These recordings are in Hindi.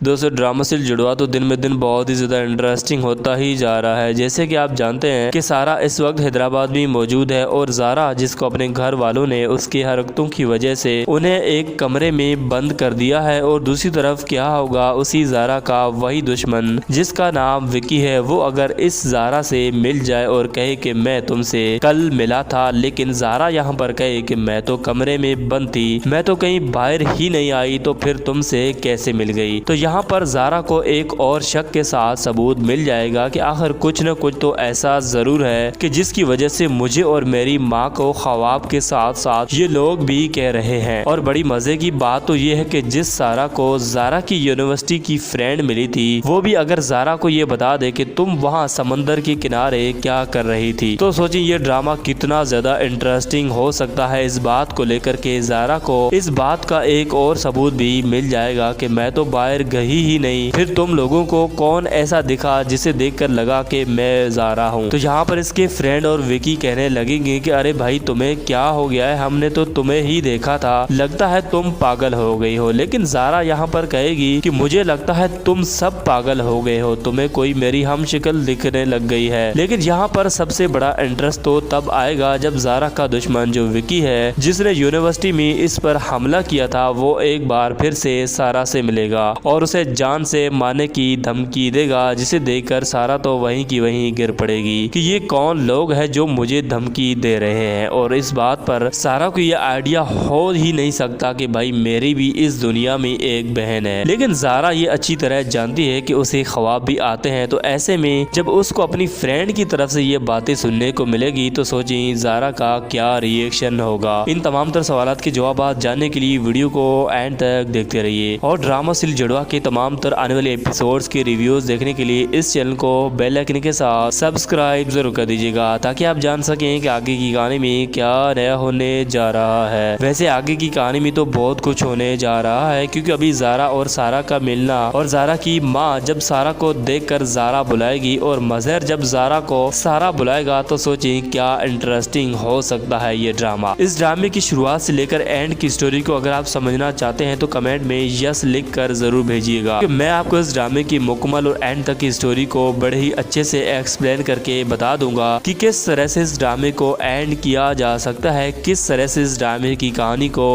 दोस्तों ड्रामा सीरियल जुड़वा तो दिन में दिन बहुत ही ज़्यादा इंटरेस्टिंग होता ही जा रहा है। जैसे कि आप जानते हैं कि सारा इस वक्त हैदराबाद में मौजूद है और ज़ारा जिसको अपने घर वालों ने उसकी हरकतों की वजह से उन्हें एक कमरे में बंद कर दिया है। और दूसरी तरफ क्या होगा, उसी ज़ारा का वही दुश्मन जिसका नाम विकी है, वो अगर इस ज़ारा से मिल जाए और कहे कि मैं तुमसे कल मिला था, लेकिन ज़ारा यहाँ पर कहे कि मैं तो कमरे में बंद थी, मैं तो कहीं बाहर ही नहीं आई, तो फिर तुमसे कैसे मिल गई। तो यहाँ पर ज़ारा को एक और शक के साथ सबूत मिल जाएगा कि आखिर कुछ न कुछ तो ऐसा ज़रूर है कि जिसकी वजह से मुझे और मेरी माँ को ख्वाब के साथ साथ ये लोग भी कह रहे हैं। और बड़ी मज़े की बात तो ये है कि जिस ज़ारा को ज़ारा की यूनिवर्सिटी की फ्रेंड मिली थी, वो भी अगर ज़ारा को ये बता दे कि तुम वहाँ समंदर के किनारे क्या कर रही थी, तो सोचिए ये ड्रामा कितना ज़्यादा इंटरेस्टिंग हो सकता है। इस बात को लेकर के ज़ारा को इस बात का एक और सबूत भी मिल जाएगा कि मैं तो बाहर गई ही नहीं, फिर तुम लोगों को कौन ऐसा दिखा जिसे देखकर लगा कि मैं ज़ारा हूँ। तो यहाँ पर इसके फ्रेंड और विकी कहने लगेंगे कि अरे भाई तुम्हें क्या हो गया है, हमने तो तुम्हें ही देखा था, लगता है तुम पागल हो गई हो। लेकिन ज़ारा यहाँ पर कहेगी कि मुझे लगता है तुम सब पागल हो गए हो, तुम्हें कोई मेरी हम शक्ल दिखने लग गई है। लेकिन यहाँ पर सबसे बड़ा इंटरेस्ट तो तब आएगा जब ज़ारा का दुश्मन जो विकी है, जिसने यूनिवर्सिटी में इस पर हमला किया था, वो एक बार फिर से सारा से मिलेगा और उसे जान से मारने की धमकी देगा, जिसे देखकर सारा तो वहीं की वहीं गिर पड़ेगी कि ये कौन लोग हैं जो मुझे धमकी दे रहे हैं। और इस बात पर सारा को ये आइडिया हो ही नहीं सकता कि भाई मेरी भी इस दुनिया में एक बहन है। लेकिन ज़ारा ये अच्छी तरह जानती है कि उसे ख्वाब भी आते हैं, तो ऐसे में जब उसको अपनी फ्रेंड की तरफ से ये बातें सुनने को मिलेगी तो सोची ज़ारा का क्या रिएक्शन होगा। इन तमाम तरह सवालात के जवाब जानने के लिए वीडियो को एंड तक देखते रहिए और ड्रामा सीरियल जुड़वा के तमाम तरह आने वाले एपिसोड्स के रिव्यूज देखने के लिए इस चैनल को बेल आइकन के साथ सब्सक्राइब जरूर कर दीजिएगा, ताकि आप जान सकें कि आगे की कहानी में क्या नया होने जा रहा है। वैसे आगे की कहानी में तो बहुत कुछ होने जा रहा है, क्योंकि अभी ज़ारा और सारा का मिलना और ज़ारा की माँ जब सारा को देखकर ज़ारा बुलाएगी और मजहर जब ज़ारा को सारा बुलाएगा, तो सोचिए क्या इंटरेस्टिंग हो सकता है ये ड्रामा। इस ड्रामे की शुरुआत से लेकर एंड की स्टोरी को अगर आप समझना चाहते हैं तो कमेंट में यस लिख कर जरूर भेजिएगा। मैं आपको इस ड्रामे की मुकम्मल और एंड तक की स्टोरी को बड़े ही अच्छे से एक्सप्लेन करके बता दूंगा कि किस तरह से इस ड्रामे को एंड किया जा सकता है, किस तरह से इस ड्रामे की कहानी को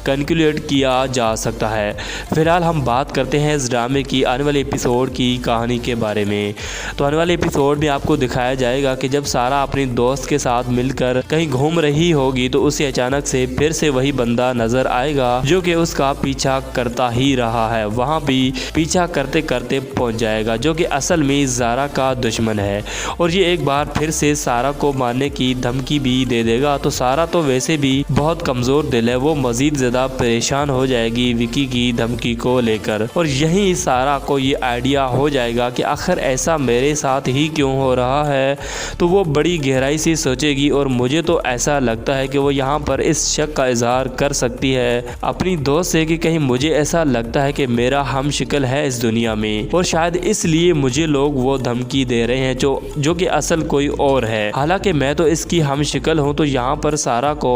कंक्लूड किया जा सकता है। फिलहाल हम बात करते हैं इस ड्रामे की आने वाले एपिसोड की कहानी के बारे में। तो आने वाले एपिसोड में आपको दिखाया जाएगा कि जब सारा अपनी दोस्त के साथ मिलकर कहीं घूम रही होगी तो उसे अचानक से फिर से वही बंदा नजर आएगा जो कि उसका पीछा करता ही रहा है। वहाँ भी पीछा करते करते पहुँच जाएगा, जो कि असल में ज़ारा का दुश्मन है और ये एक बार फिर से सारा को मारने की धमकी भी दे देगा। तो सारा तो वैसे भी बहुत कमज़ोर दिल है, वो मज़ीद ज़्यादा परेशान हो जाएगी विकी की धमकी को लेकर। और यहीं सारा को ये आइडिया हो जाएगा कि आखिर ऐसा मेरे साथ ही क्यों हो रहा है। तो वो बड़ी गहराई से सोचेगी और मुझे तो ऐसा लगता है कि वो यहाँ पर इस शक का इजहार कर सकती है अपनी दोस्त से कि कहीं मुझे ऐसा लगता है कि मेरा हम शक्ल है इस दुनिया में और शायद इसलिए मुझे लोग वो धमकी दे रहे हैं जो कि असल कोई और है। हालांकि मैं तो इसकी हम शक्ल हूँ। तो यहाँ पर सारा को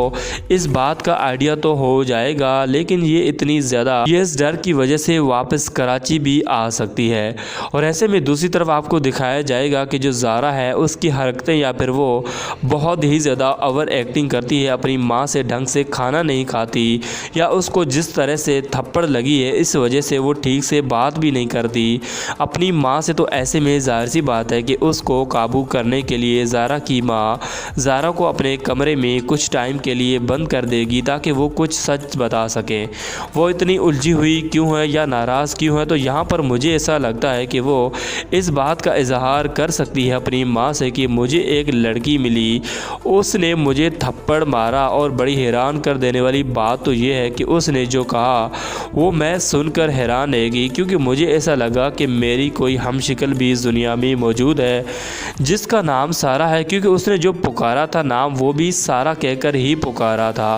इस बात का आइडिया तो हो जाएगा, लेकिन ये इतनी ज़्यादा ये इस डर की वजह से वापस कराची भी आ सकती है। और ऐसे में दूसरी तरफ आपको दिखाया जाएगा कि जो ज़ारा है उसकी हरकतें या फिर वो बहुत ही ज़्यादा ओवर एक्टिंग करती है, अपनी माँ से ढंग से खाना नहीं खाती या उसको जिस तरह से थप्पड़ लगी है इस वजह से वो ठीक से बात भी नहीं करती अपनी माँ से। तो ऐसे में ज़ाहिर सी बात है कि उसको काबू करने के लिए ज़ारा की माँ ज़ारा को अपने कमरे में कुछ टाइम के लिए बंद कर देगी ताकि वो कुछ सच बता सके। वो इतनी उलझी हुई क्यों है या नाराज़ क्यों है, तो यहाँ पर मुझे ऐसा लगता है कि वो इस बात का इजहार कर सकती है अपनी माँ से कि मुझे एक लड़की मिली, उसने मुझे थप्पड़ मारा। और बड़ी हैरान कर देने वाली बात तो ये है कि उसने जो कहा वो मैं सुनकर हैरान रहेगी, क्योंकि मुझे ऐसा लगा कि मेरी कोई हमशक्ल भी इस दुनिया में मौजूद है जिसका नाम सारा है, क्योंकि उसने जो पुकारा था नाम वो भी सारा कहकर ही पुकारा था।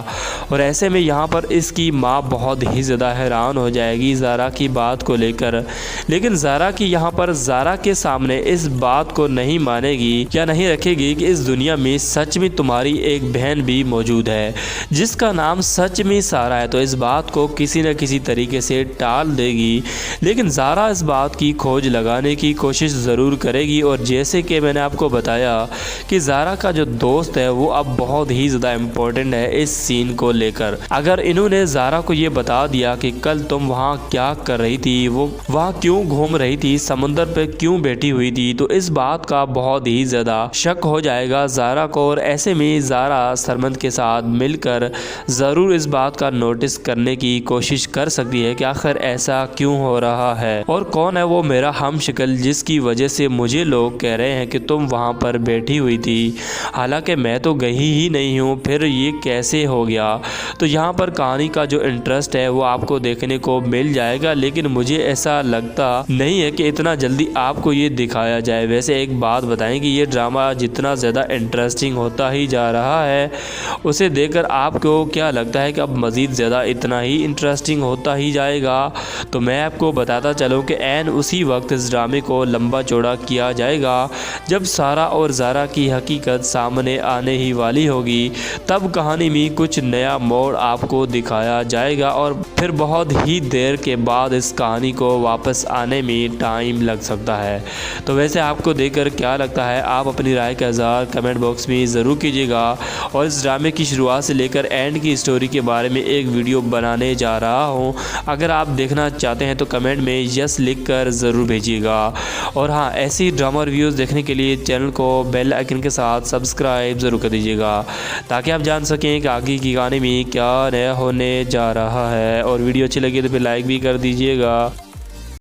और ऐसे में यहाँ पर इसकी माँ बहुत ही ज़्यादा हैरान हो जाएगी ज़ारा की बात को लेकर। लेकिन ज़ारा की यहाँ पर ज़ारा के सामने इस बात को नहीं मानेगी या नहीं रखेगी कि इस दुनिया में सच में तुम्हारी एक बहन भी मौजूद है जिसका नाम सच में सारा है। तो इस बात को किसी न किसी तरीके से टाल देगी लेकिन ज़ारा इस बात की खोज लगाने की कोशिश ज़रूर करेगी। और जैसे कि मैंने आपको बताया कि ज़ारा का जो दोस्त है वो अब बहुत ही ज़्यादा इम्पोर्टेंट है इस सीन को लेकर। अगर इन्होंने ज़ारा को ये बता दिया कि कल तुम वहाँ क्या कर रही थी, वो वहाँ क्यों घूम रही थी, समुद्र पे क्यों बैठी हुई थी, तो इस बात का बहुत ही ज़्यादा शक हो जाएगा ज़ारा को। और ऐसे में ज़ारा सरमद के साथ मिलकर ज़रूर इस बात का नोटिस करने की कोशिश कर सकती है कि आखिर ऐसा क्यों हो रहा है और कौन है वो मेरा हमशक्ल जिसकी वजह से मुझे लोग कह रहे हैं कि तुम वहाँ पर बैठी हुई थी, हालांकि मैं तो गई ही नहीं हूँ, फिर ये कैसे हो गया। तो यहाँ पर कहानी का जो इंटरेस्ट है वो आपको देखने को मिल जाएगा, लेकिन मुझे ऐसा लगता नहीं है कि इतना जल्दी आपको ये दिखाया जाए। वैसे एक बात बताएं कि ये ड्रामा जितना ज़्यादा इंटरेस्टिंग होता ही जा रहा है उसे देखकर आपको क्या लगता है कि अब मज़ीद ज़्यादा इतना ही इंटरेस्टिंग होता ही जाएगा। तो मैं आपको बताता चलूँ कि ऐन उसी वक्त इस ड्रामे को लंबा चौड़ा किया जाएगा जब सारा और ज़ारा की हकीकत सामने आने ही वाली होगी। तब कहानी में कुछ नया मोड़ आपको दिखाया जाएगा और फिर बहुत ही देर के बाद इस कहानी को वापस आने में टाइम लग सकता है। तो वैसे आपको देखकर क्या लगता है, आप अपनी राय का इज़हार कमेंट बॉक्स में ज़रूर कीजिएगा। और इस ड्रामे की शुरुआत से लेकर एंड की स्टोरी के बारे में एक वीडियो बनाने जा रहा हूँ, अगर आप देखना चाहते हैं तो कमेंट में यस लिख कर ज़रूर भेजिएगा। और हाँ, ऐसी ड्रामा रिव्यूज़ देखने के लिए चैनल को बेल आइकन के साथ सब्सक्राइब ज़रूर कर दीजिएगा ताकि आप जान सकें कि आगे की कहानी में क्या नया होने जा रहा है। और वीडियो अच्छी लगी तो फिर लाइक भी कर दीजिएगा।